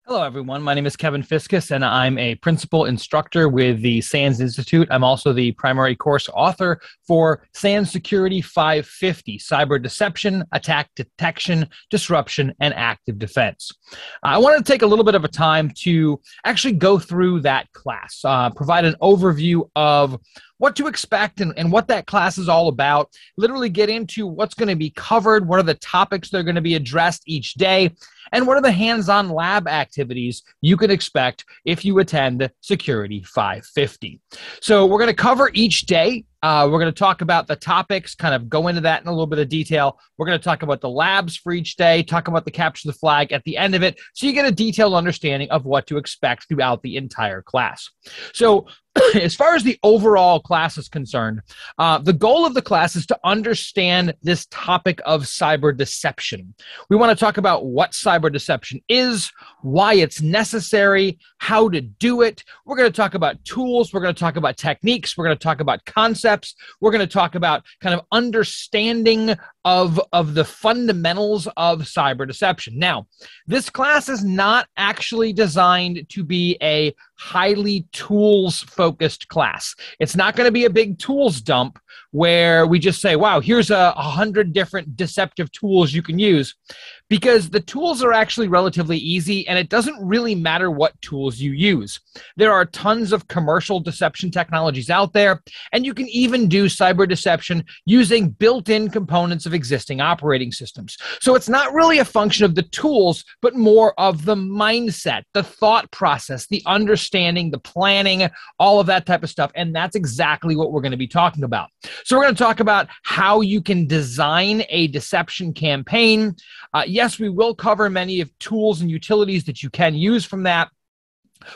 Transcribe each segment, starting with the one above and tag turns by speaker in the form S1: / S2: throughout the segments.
S1: Hello, everyone. My name is Kevin Fiskus, and I'm a principal instructor with the SANS Institute. I'm also the primary course author for SANS Security 550, Cyber Deception, Attack Detection, Disruption, and Active Defense. I wanted to take a little bit of a time to actually go through that class, provide an overview of what to expect and what that class is all about, literally get into what's going to be covered, what are the topics that are going to be addressed each day, and what are the hands-on lab activities you can expect if you attend Security 550. So we're going to cover each day. We're going to talk about the topics, kind of go into that in a little bit of detail. We're going to talk about the labs for each day, talk about the capture the flag at the end of it, so you get a detailed understanding of what to expect throughout the entire class. So as far as the overall class is concerned, the goal of the class is to understand this topic of cyber deception. We want to talk about what cyber deception is, why it's necessary, how to do it. We're going to talk about tools. We're going to talk about techniques. We're going to talk about concepts. We're going to talk about kind of understanding of the fundamentals of cyber deception. Now, this class is not actually designed to be a highly tools-focused class. It's not going to be a big tools dump where we just say, wow, here's 100 different deceptive tools you can use, because the tools are actually relatively easy, and it doesn't really matter what tools you use. There are tons of commercial deception technologies out there, and you can even do cyber deception using built-in components of existing operating systems. So it's not really a function of the tools, but more of the mindset, the thought process, the understanding, the planning, all of that type of stuff, and that's exactly what we're going to be talking about. So we're going to talk about how you can design a deception campaign. Yes, we will cover many of tools and utilities that you can use from that.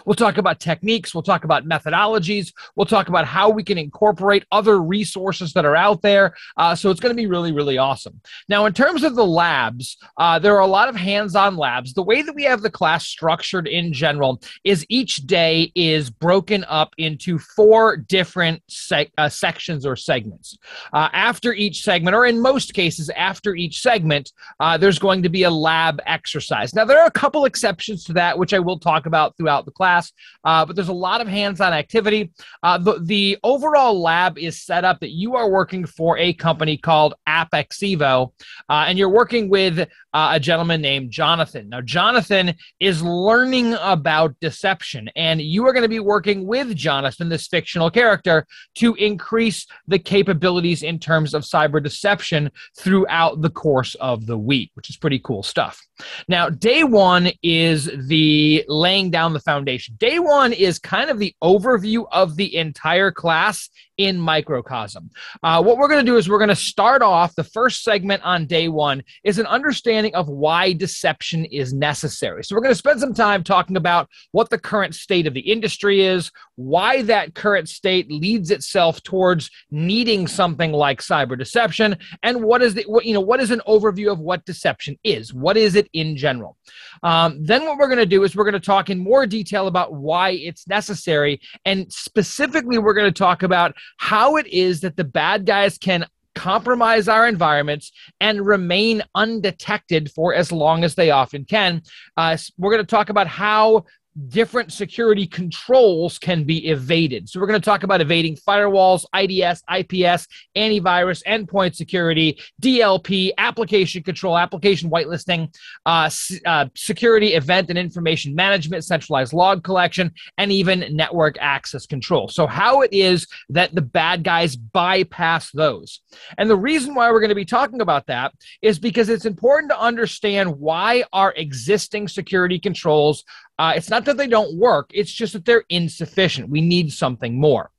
S1: We'll talk about techniques. We'll talk about methodologies. We'll talk about how we can incorporate other resources that are out there. So it's going to be really, really awesome. Now, in terms of the labs, there are a lot of hands-on labs. The way that we have the class structured in general is each day is broken up into 4 different sections or segments. After each segment, or in most cases, after each segment, there's going to be a lab exercise. Now, there are a couple exceptions to that, which I will talk about throughout the class, but there's a lot of hands-on activity. The overall lab is set up that you are working for a company called AppXevo, and you're working with a gentleman named Jonathan. Now, Jonathan is learning about deception, and you are going to be working with Jonathan, this fictional character, to increase the capabilities in terms of cyber deception throughout the course of the week, which is pretty cool stuff. Now, day 1 is the laying down the foundation. Day 1 is kind of the overview of the entire class in microcosm. What we're going to do is we're going to start off. The first segment on day 1 is an understanding of why deception is necessary. So we're going to spend some time talking about what the current state of the industry is, why that current state leads itself towards needing something like cyber deception, and what is an overview of what deception is. What is it in general? Then what we're going to do is we're going to talk in more detail about why it's necessary, and specifically we're going to talk about how it is that the bad guys can compromise our environments and remain undetected for as long as they often can. We're going to talk about how different security controls can be evaded. So we're going to talk about evading firewalls, IDS, IPS, antivirus, endpoint security, DLP, application control, application whitelisting, security, event and information management, centralized log collection, and even network access control. So how it is that the bad guys bypass those. And the reason why we're going to be talking about that is because it's important to understand why our existing security controls, it's not that they don't work, it's just that they're insufficient. We need something more.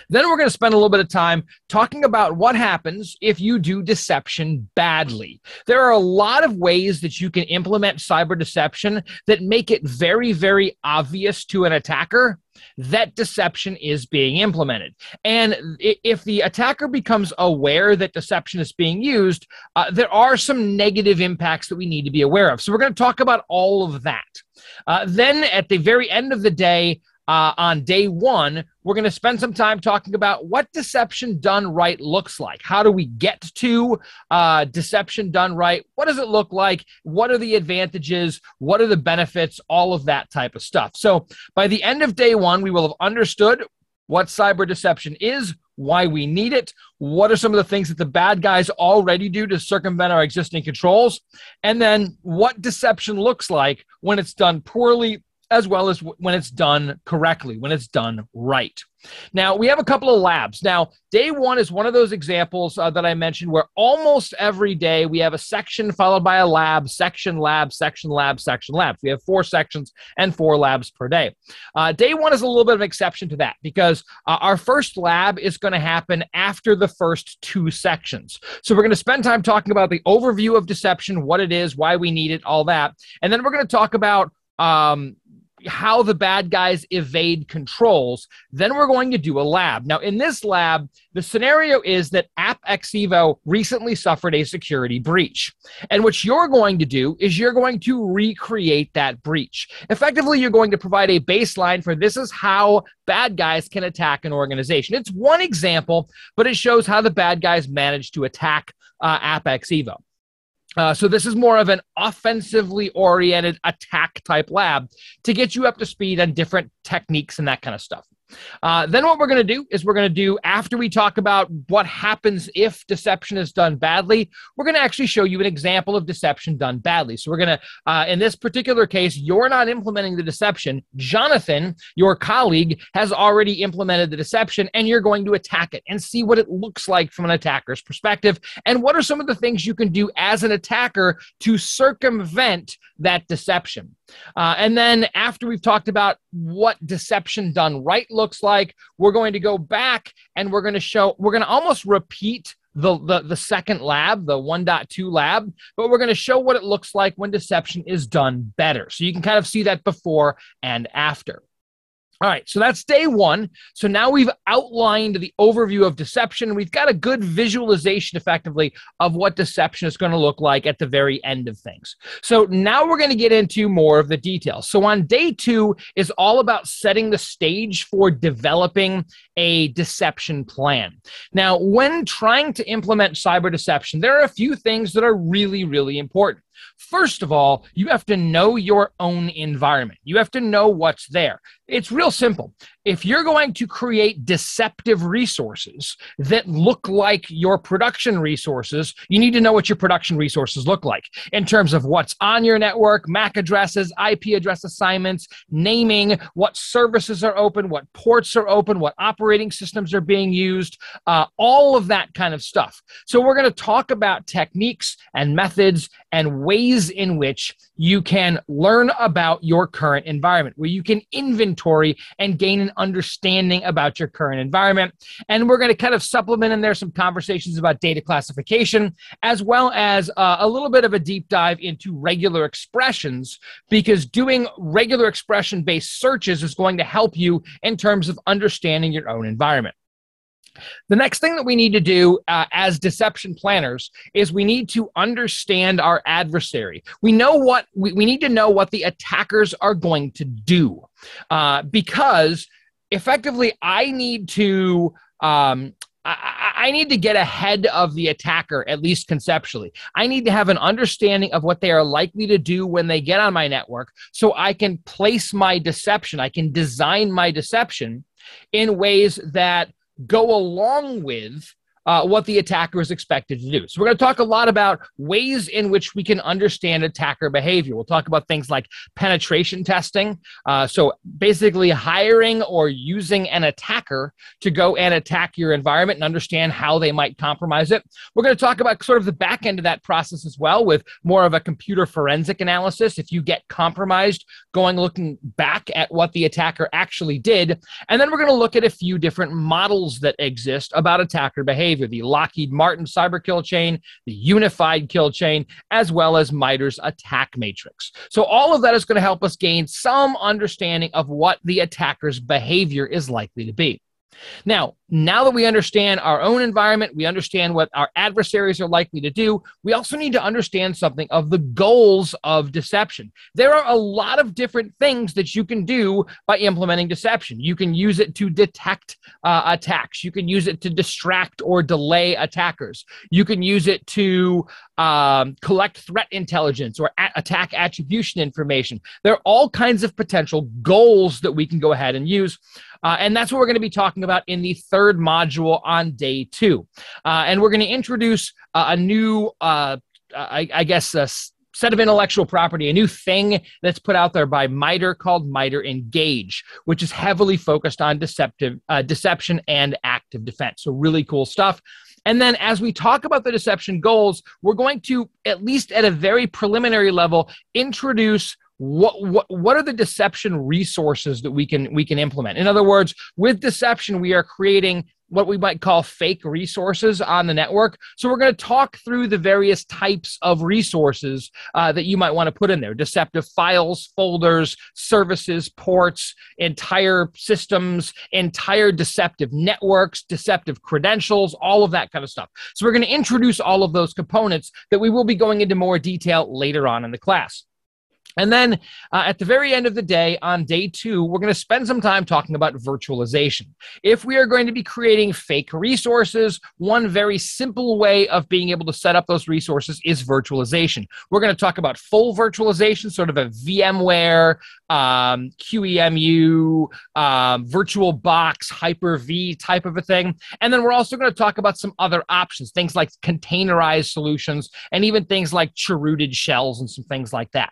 S1: Then we're going to spend a little bit of time talking about what happens if you do deception badly. There are a lot of ways that you can implement cyber deception that make it very, very obvious to an attacker that deception is being implemented. And if the attacker becomes aware that deception is being used, there are some negative impacts that we need to be aware of. So we're going to talk about all of that. Then at the very end of the day, on day one, we're going to spend some time talking about what deception done right looks like. How do we get to deception done right? What does it look like? What are the advantages? What are the benefits? All of that type of stuff. So by the end of day one, we will have understood what cyber deception is, why we need it, what are some of the things that the bad guys already do to circumvent our existing controls, and then what deception looks like when it's done poorly, as well as when it's done correctly, when it's done right. Now, we have a couple of labs. Now, day one is one of those examples that I mentioned where almost every day we have a section followed by a lab, section, lab, section, lab, section, lab. We have 4 sections and 4 labs per day. Day one is a little bit of an exception to that because our first lab is going to happen after the first 2 sections. So we're going to spend time talking about the overview of deception, what it is, why we need it, all that. And then we're going to talk about how the bad guys evade controls. Then we're going to do a lab. Now, in this lab, the scenario is that SEC550 recently suffered a security breach. And what you're going to do is you're going to recreate that breach. Effectively, you're going to provide a baseline for this is how bad guys can attack an organization. It's one example, but it shows how the bad guys managed to attack SEC550. So this is more of an offensively oriented attack type lab to get you up to speed on different techniques and that kind of stuff. Then what we're going to do is we're going to do, after we talk about what happens if deception is done badly, we're going to actually show you an example of deception done badly. So we're going to, in this particular case, you're not implementing the deception. Jonathan, your colleague, has already implemented the deception, and you're going to attack it and see what it looks like from an attacker's perspective. And what are some of the things you can do as an attacker to circumvent that deception? And then after we've talked about what deception done right looks like, we're going to go back and we're going to almost repeat the second lab, the 1.2 lab, but we're going to show what it looks like when deception is done better. So you can kind of see that before and after. All right, so that's day one. So now we've outlined the overview of deception. We've got a good visualization, effectively, of what deception is going to look like at the very end of things. So now we're going to get into more of the details. So on day 2 is all about setting the stage for developing a deception plan. Now, when trying to implement cyber deception, there are a few things that are really, really important. First of all, you have to know your own environment. You have to know what's there. It's real simple. If you're going to create deceptive resources that look like your production resources, you need to know what your production resources look like in terms of what's on your network, MAC addresses, IP address assignments, naming, what services are open, what ports are open, what operating systems are being used, all of that kind of stuff. So we're going to talk about techniques and methods and ways in which you can learn about your current environment, where you can inventory and gain an understanding about your current environment. And we're going to kind of supplement in there some conversations about data classification, as well as a little bit of a deep dive into regular expressions, because doing regular expression-based searches is going to help you in terms of understanding your own environment. The next thing that we need to do as deception planners is we need to understand our adversary. We need to know what the attackers are going to do, because effectively I need to get ahead of the attacker, at least conceptually. I need to have an understanding of what they are likely to do when they get on my network, so I can place my deception. I can design my deception in ways that go along with what the attacker is expected to do. So we're going to talk a lot about ways in which we can understand attacker behavior. We'll talk about things like penetration testing. So basically hiring or using an attacker to go and attack your environment and understand how they might compromise it. We're going to talk about sort of the back end of that process as well, with more of a computer forensic analysis. If you get compromised, looking back at what the attacker actually did. And then we're going to look at a few different models that exist about attacker behavior. The Lockheed Martin cyber kill chain, the unified kill chain, as well as MITRE's attack matrix. So all of that is going to help us gain some understanding of what the attacker's behavior is likely to be. Now Now that we understand our own environment, we understand what our adversaries are likely to do, we also need to understand something of the goals of deception. There are a lot of different things that you can do by implementing deception. You can use it to detect attacks. You can use it to distract or delay attackers. You can use it to collect threat intelligence or attack attribution information. There are all kinds of potential goals that we can go ahead and use. And that's what we're going to be talking about in the third module on day 2. And we're going to introduce a new, set of intellectual property, a new thing that's put out there by MITRE called MITRE Engage, which is heavily focused on deception and active defense. So really cool stuff. And then as we talk about the deception goals, we're going to, at least at a very preliminary level, introduce what are the deception resources that we can implement. In other words, with deception, we are creating what we might call fake resources on the network. So we're going to talk through the various types of resources that you might want to put in there: deceptive files, folders, services, ports, entire systems, entire deceptive networks, deceptive credentials, all of that kind of stuff. So we're going to introduce all of those components that we will be going into more detail later on in the class. And then at the very end of the day, on day 2, we're going to spend some time talking about virtualization. If we are going to be creating fake resources, one very simple way of being able to set up those resources is virtualization. We're going to talk about full virtualization, sort of a VMware, QEMU, VirtualBox, Hyper-V type of a thing. And then we're also going to talk about some other options, things like containerized solutions, and even things like chrooted shells and some things like that.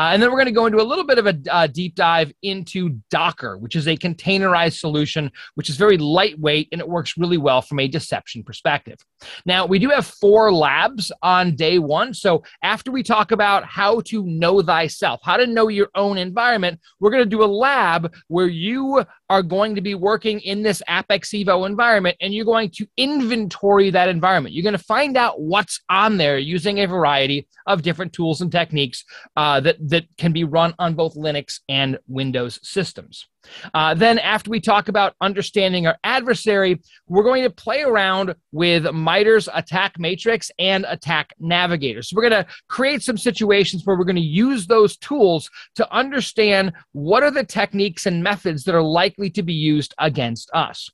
S1: And then we're going to go into a little bit of a deep dive into Docker, which is a containerized solution, which is very lightweight, and it works really well from a deception perspective. Now, we do have 4 labs on day 1. So after we talk about how to know thyself, how to know your own environment, we're going to do a lab where you are going to be working in this Apex Evo environment, and you're going to inventory that environment. You're going to find out what's on there using a variety of different tools and techniques that can be run on both Linux and Windows systems. Then after we talk about understanding our adversary, we're going to play around with MITRE's attack matrix and attack navigator. So we're going to create some situations where we're going to use those tools to understand what are the techniques and methods that are likely to be used against us.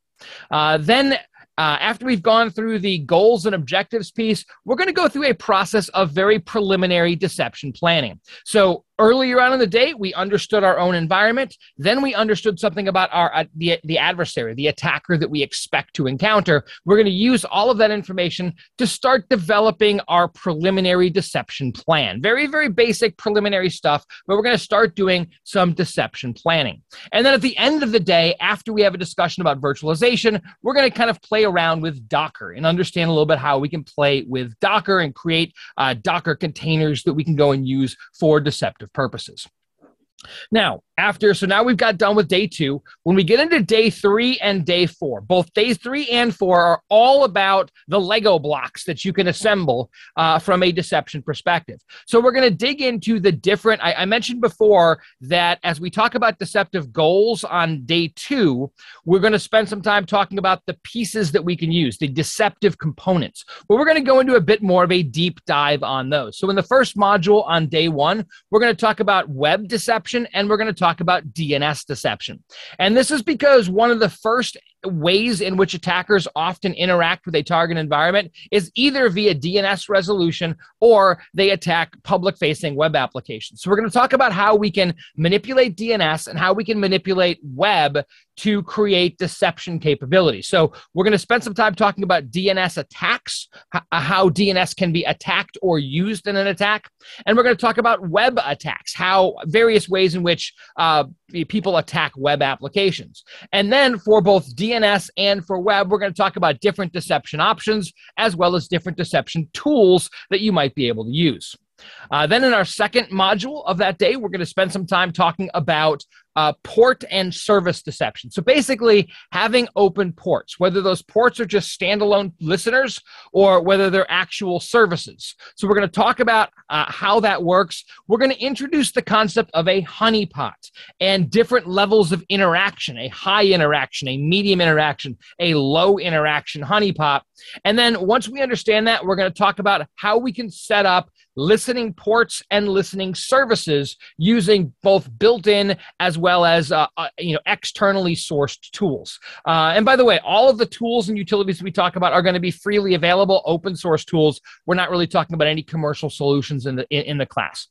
S1: After we've gone through the goals and objectives piece, we're going to go through a process of very preliminary deception planning. So earlier on in the day, we understood our own environment. Then we understood something about the adversary, the attacker that we expect to encounter. We're going to use all of that information to start developing our preliminary deception plan. Very, very basic preliminary stuff, but we're going to start doing some deception planning. And then at the end of the day, after we have a discussion about virtualization, we're going to kind of play around with Docker and understand a little bit how we can play with Docker and create Docker containers that we can go and use for deceptive purposes. Now, so now we've got done with day 2. When we get into day 3 and day 4, both days 3 and 4 are all about the Lego blocks that you can assemble from a deception perspective. So we're going to dig into the different, I mentioned before that as we talk about deceptive goals on day 2, we're going to spend some time talking about the pieces that we can use, the deceptive components. But we're going to go into a bit more of a deep dive on those. So in the first module on day 1, we're going to talk about web deception, and we're going to talk about DNS deception. And this is because one of the first ways in which attackers often interact with a target environment is either via DNS resolution or they attack public-facing web applications. So we're going to talk about how we can manipulate DNS and how we can manipulate web to create deception capabilities. So we're going to spend some time talking about DNS attacks, how DNS can be attacked or used in an attack. And we're going to talk about web attacks, how various ways in which people attack web applications. And then for both DNS and for web, we're going to talk about different deception options as well as different deception tools that you might be able to use. Then in our second module of that day, we're going to spend some time talking about port and service deception. So basically having open ports, whether those ports are just standalone listeners or whether they're actual services. So we're going to talk about how that works. We're going to introduce the concept of a honeypot and different levels of interaction, a high interaction, a medium interaction, a low interaction honeypot. And then once we understand that, we're going to talk about how we can set up listening ports and listening services using both built-in as well as externally sourced tools. And by the way, all of the tools and utilities we talk about are going to be freely available, open source tools. We're not really talking about any commercial solutions in the class.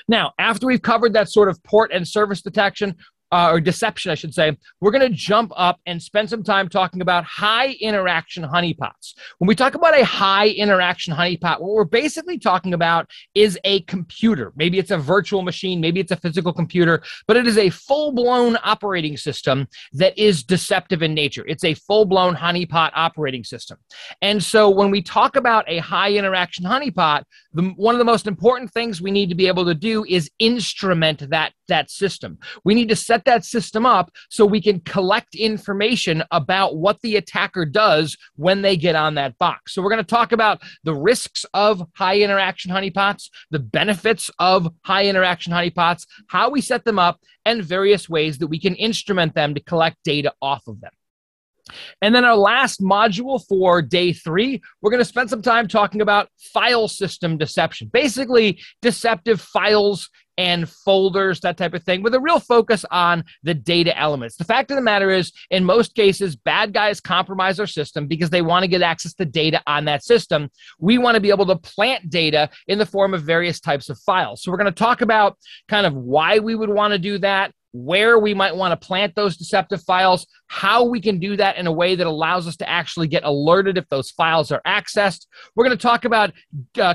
S1: Now, after we've covered that sort of port and service detection, or deception, I should say, we're going to jump up and spend some time talking about high interaction honeypots. When we talk about a high interaction honeypot, what we're basically talking about is a computer. Maybe it's a virtual machine, maybe it's a physical computer, but it is a full-blown operating system that is deceptive in nature. It's a full-blown honeypot operating system. And so when we talk about a high interaction honeypot, one of the most important things we need to be able to do is instrument that system. We need to set that system up so we can collect information about what the attacker does when they get on that box. So we're going to talk about the risks of high interaction honeypots, the benefits of high interaction honeypots, how we set them up, and various ways that we can instrument them to collect data off of them. And then our last module for day 3, we're going to spend some time talking about file system deception, basically deceptive files and folders, that type of thing, with a real focus on the data elements. The fact of the matter is, in most cases, bad guys compromise our system because they want to get access to data on that system. We want to be able to plant data in the form of various types of files. So we're going to talk about kind of why we would want to do that, where we might want to plant those deceptive files, how we can do that in a way that allows us to actually get alerted if those files are accessed. We're going to talk about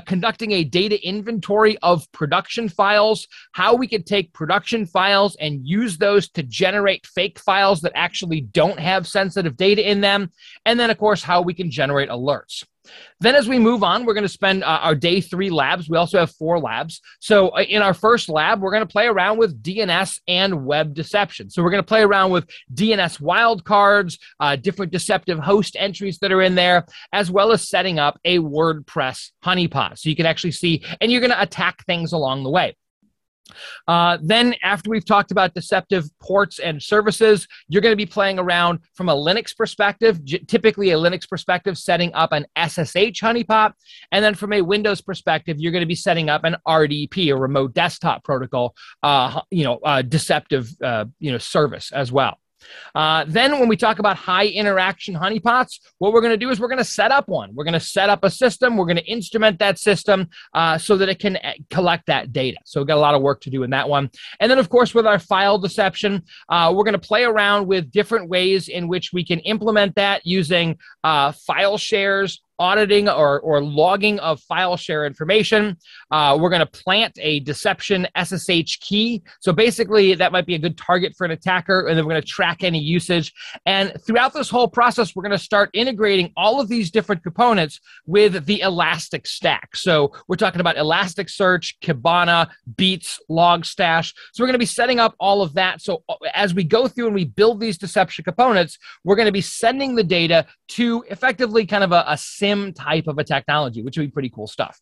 S1: conducting a data inventory of production files, how we can take production files and use those to generate fake files that actually don't have sensitive data in them, and then, of course, how we can generate alerts. Then as we move on, we're going to spend our day 3 labs. We also have 4 labs. So in our first lab, we're going to play around with DNS and web deception. So we're going to play around with DNS wildcards, different deceptive host entries that are in there, as well as setting up a WordPress honeypot. So you can actually see, and you're going to attack things along the way. Then after we've talked about deceptive ports and services, you're going to be playing around from a Linux perspective, typically a Linux perspective, setting up an SSH honeypot. And then from a Windows perspective, you're going to be setting up an RDP, a remote desktop protocol, deceptive, service as well. Then when we talk about high interaction honeypots, what we're going to do is we're going to set up one. We're going to set up a system. We're going to instrument that system so that it can collect that data. So we've got a lot of work to do in that one. And then, of course, with our file deception, we're going to play around with different ways in which we can implement that using file shares, auditing or logging of file share information. We're going to plant a deception SSH key. So basically, that might be a good target for an attacker, and then we're going to track any usage. And throughout this whole process, we're going to start integrating all of these different components with the Elastic Stack. So we're talking about Elasticsearch, Kibana, Beats, Logstash. So we're going to be setting up all of that. So as we go through and we build these deception components, we're going to be sending the data to effectively kind of a SIM type of a technology, which would be pretty cool stuff.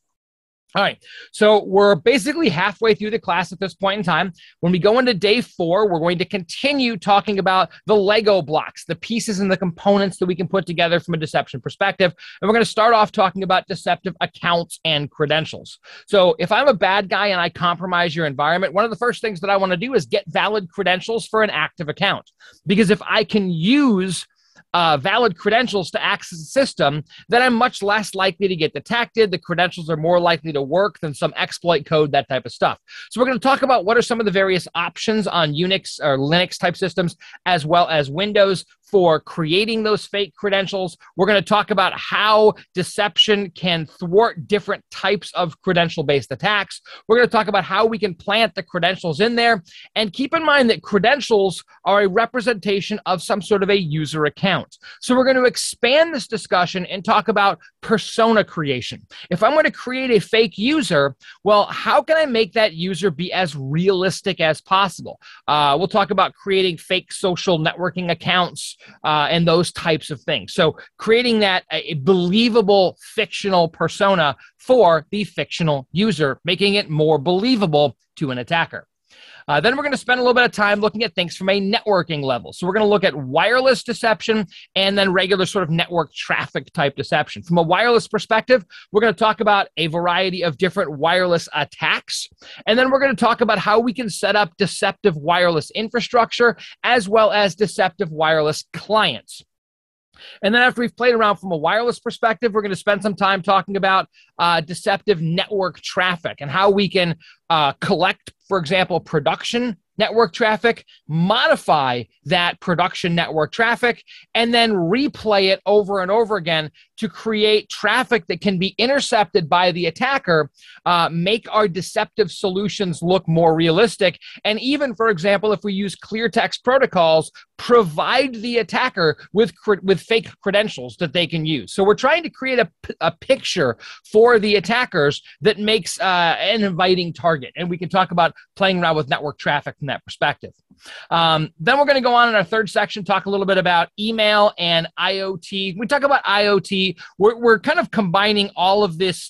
S1: All right, so we're basically halfway through the class at this point in time. When we go into day 4, we're going to continue talking about the Lego blocks, the pieces and the components that we can put together from a deception perspective. And we're going to start off talking about deceptive accounts and credentials. So if I'm a bad guy and I compromise your environment, one of the first things that I want to do is get valid credentials for an active account. Because if I can use valid credentials to access the system, then I'm much less likely to get detected. The credentials are more likely to work than some exploit code, that type of stuff. So we're going to talk about what are some of the various options on Unix or Linux type systems, as well as Windows for creating those fake credentials. We're going to talk about how deception can thwart different types of credential-based attacks. We're going to talk about how we can plant the credentials in there. And keep in mind that credentials are a representation of some sort of a user account. So we're going to expand this discussion and talk about persona creation. If I'm going to create a fake user, well, how can I make that user be as realistic as possible? We'll talk about creating fake social networking accounts and those types of things. So creating that a believable fictional persona for the fictional user, making it more believable to an attacker. Then we're going to spend a little bit of time looking at things from a networking level. So we're going to look at wireless deception and then regular sort of network traffic type deception. From a wireless perspective, we're going to talk about a variety of different wireless attacks. And then we're going to talk about how we can set up deceptive wireless infrastructure as well as deceptive wireless clients. And then after we've played around from a wireless perspective, we're going to spend some time talking about deceptive network traffic and how we can collect, for example, production network traffic, modify that production network traffic, and then replay it over and over again to create traffic that can be intercepted by the attacker, make our deceptive solutions look more realistic, and even, for example, if we use clear text protocols, provide the attacker with fake credentials that they can use. So we're trying to create a picture for the attackers that makes an inviting target, and we can talk about playing around with network traffic from that perspective. Then we're going to go on in our third section, talk a little bit about email and IoT. When we talk about IoT, we're kind of combining all of this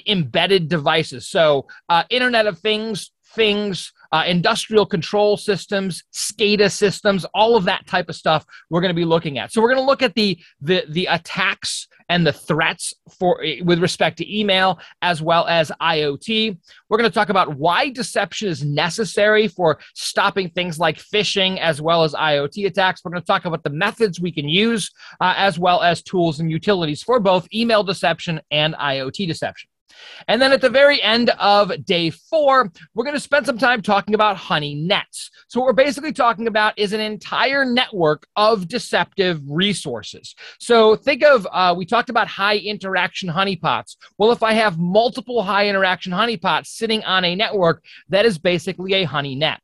S1: embedded devices. So Internet of Things, industrial control systems, SCADA systems, all of that type of stuff we're going to be looking at. So we're going to look at the attacks and the threats with respect to email as well as IoT. We're going to talk about why deception is necessary for stopping things like phishing as well as IoT attacks. We're going to talk about the methods we can use as well as tools and utilities for both email deception and IoT deception. And then at the very end of day 4, we're going to spend some time talking about honey nets. So what we're basically talking about is an entire network of deceptive resources. So think of, we talked about high interaction honeypots. Well, if I have multiple high interaction honeypots sitting on a network, that is basically a honey net.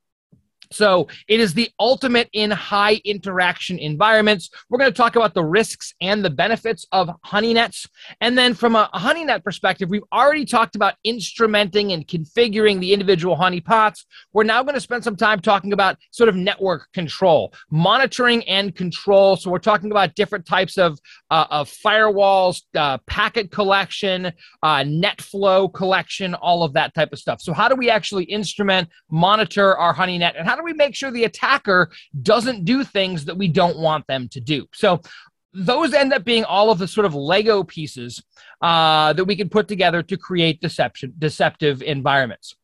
S1: So it is the ultimate in high interaction environments. We're going to talk about the risks and the benefits of honey nets. And then from a honey net perspective, we've already talked about instrumenting and configuring the individual honey pots. We're now going to spend some time talking about sort of network control, monitoring and control. So we're talking about different types of firewalls, packet collection, net flow collection, all of that type of stuff. So how do we actually instrument, monitor our honey net, and how do we make sure the attacker doesn't do things that we don't want them to do? So those end up being all of the sort of Lego pieces that we can put together to create deceptive environments.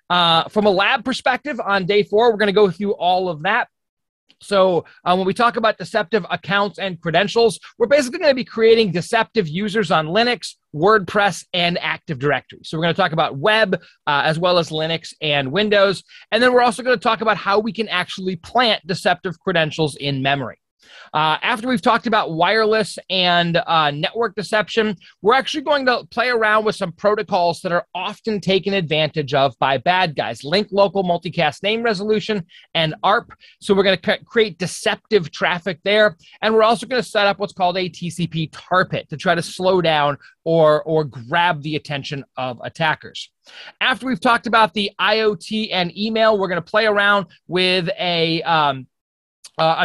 S1: From a lab perspective, on day 4, we're going to go through all of that. So when we talk about deceptive accounts and credentials, we're basically going to be creating deceptive users on Linux, WordPress, and Active Directory. So we're going to talk about web as well as Linux and Windows. And then we're also going to talk about how we can actually plant deceptive credentials in memory. After we've talked about wireless and network deception, we're actually going to play around with some protocols that are often taken advantage of by bad guys. Link local multicast name resolution and ARP. So we're going to create deceptive traffic there. And we're also going to set up what's called a TCP tar pit to try to slow down or grab the attention of attackers. After we've talked about the IoT and email, we're going to play around with a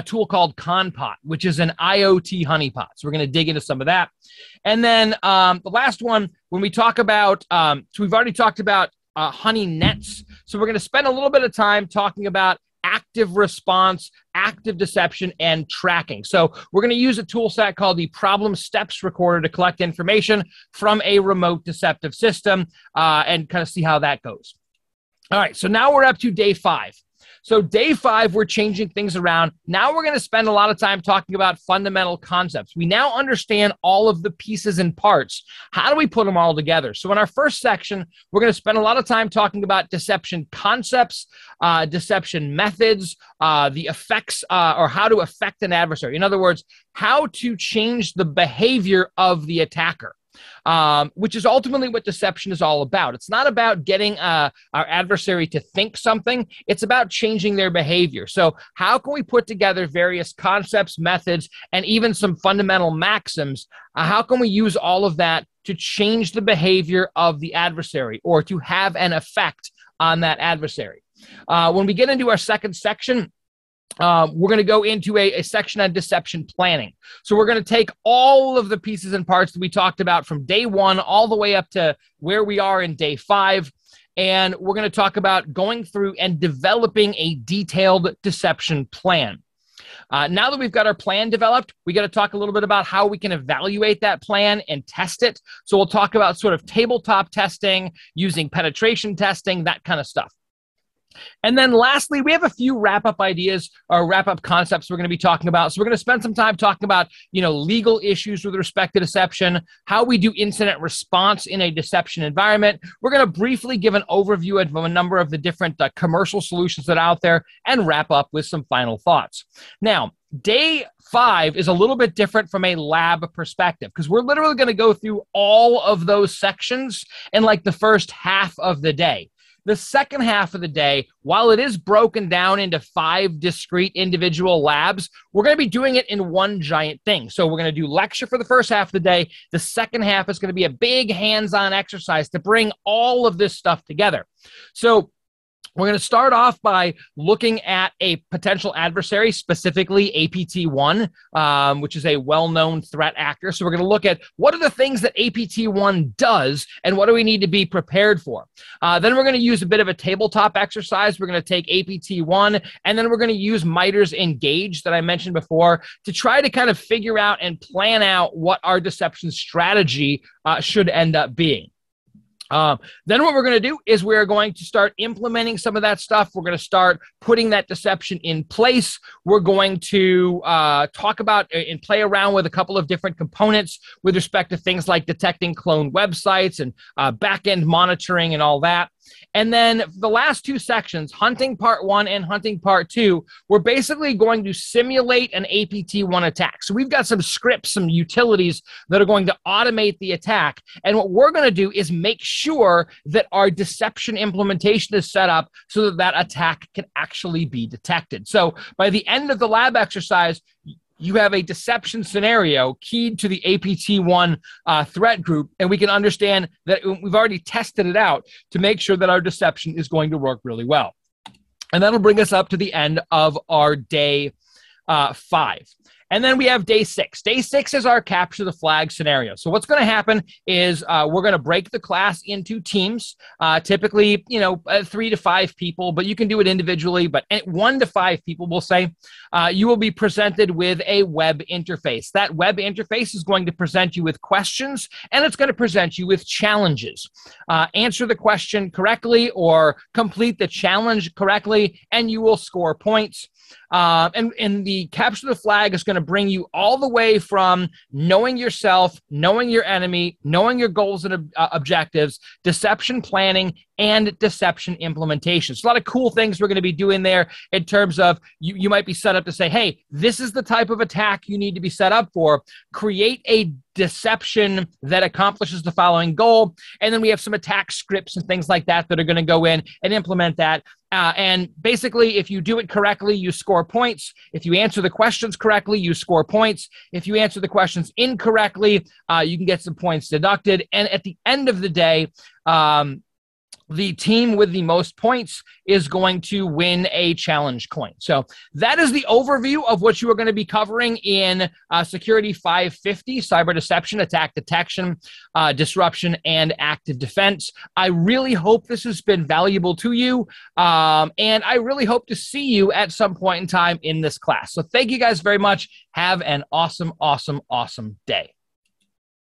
S1: tool called Conpot, which is an IoT honeypot. So we're going to dig into some of that. And then the last one, when we talk about, so we've already talked about honey nets. So we're going to spend a little bit of time talking about active response, active deception, and tracking. So we're going to use a tool set called the Problem Steps Recorder to collect information from a remote deceptive system and kind of see how that goes. All right, so now we're up to day 5. So day 5, we're changing things around. Now we're going to spend a lot of time talking about fundamental concepts. We now understand all of the pieces and parts. How do we put them all together? So in our first section, we're going to spend a lot of time talking about deception concepts, deception methods, the effects or how to affect an adversary. In other words, how to change the behavior of the attacker. Which is ultimately what deception is all about. It's not about getting our adversary to think something. It's about changing their behavior. So how can we put together various concepts, methods, and even some fundamental maxims? How can we use all of that to change the behavior of the adversary or to have an effect on that adversary? When we get into our second section, we're going to go into a section on deception planning. So we're going to take all of the pieces and parts that we talked about from day 1 all the way up to where we are in day 5. And we're going to talk about going through and developing a detailed deception plan. Now that we've got our plan developed, we got to talk a little bit about how we can evaluate that plan and test it. So we'll talk about sort of tabletop testing, using penetration testing, that kind of stuff. And then lastly, we have a few wrap-up ideas or wrap-up concepts we're going to be talking about. So we're going to spend some time talking about, legal issues with respect to deception, how we do incident response in a deception environment. We're going to briefly give an overview of a number of the different commercial solutions that are out there and wrap up with some final thoughts. Now, day 5 is a little bit different from a lab perspective because we're literally going to go through all of those sections in like the first half of the day. The second half of the day, while it is broken down into 5 discrete individual labs, we're going to be doing it in one giant thing. So we're going to do lecture for the first half of the day. The second half is going to be a big hands-on exercise to bring all of this stuff together. So we're going to start off by looking at a potential adversary, specifically APT1, which is a well-known threat actor. So we're going to look at what are the things that APT1 does and what do we need to be prepared for. Then we're going to use a bit of a tabletop exercise. We're going to take APT1, and then we're going to use MITRE's Engage that I mentioned before to try to kind of figure out and plan out what our deception strategy should end up being. Then what we're going to do is we're going to start implementing some of that stuff. We're going to start putting that deception in place. We're going to talk about and play around with a couple of different components with respect to things like detecting cloned websites and back-end monitoring and all that. And then the last 2 sections, hunting part 1 and hunting part 2, we're basically going to simulate an APT1 attack. So we've got some scripts, some utilities that are going to automate the attack. And what we're going to do is make sure that our deception implementation is set up so that that attack can actually be detected. So by the end of the lab exercise, you have a deception scenario keyed to the APT1 threat group, and we can understand that we've already tested it out to make sure that our deception is going to work really well. And that'll bring us up to the end of our day 5. And then we have day 6. Day 6 is our capture the flag scenario. So what's going to happen is we're going to break the class into teams, typically, 3 to 5 people, but you can do it individually. But 1 to 5 people, we'll say, you will be presented with a web interface. That web interface is going to present you with questions, and it's going to present you with challenges. Answer the question correctly or complete the challenge correctly, and you will score points. And the capture the flag is going to bring you all the way from knowing yourself, knowing your enemy, knowing your goals and objectives, deception planning, and deception implementation. So a lot of cool things we're going to be doing there in terms of you might be set up to say, hey, this is the type of attack you need to be set up for. Create a deception that accomplishes the following goal. And then we have some attack scripts and things like that that are going to go in and implement that. And basically, if you do it correctly, you score points. If you answer the questions correctly, you score points. If you answer the questions incorrectly, you can get some points deducted. And at the end of the day, the team with the most points is going to win a challenge coin. So that is the overview of what you are going to be covering in Security 550, cyber deception, attack detection, disruption, and active defense. I really hope this has been valuable to you, and I really hope to see you at some point in time in this class. So thank you guys very much. Have an awesome, awesome, awesome day.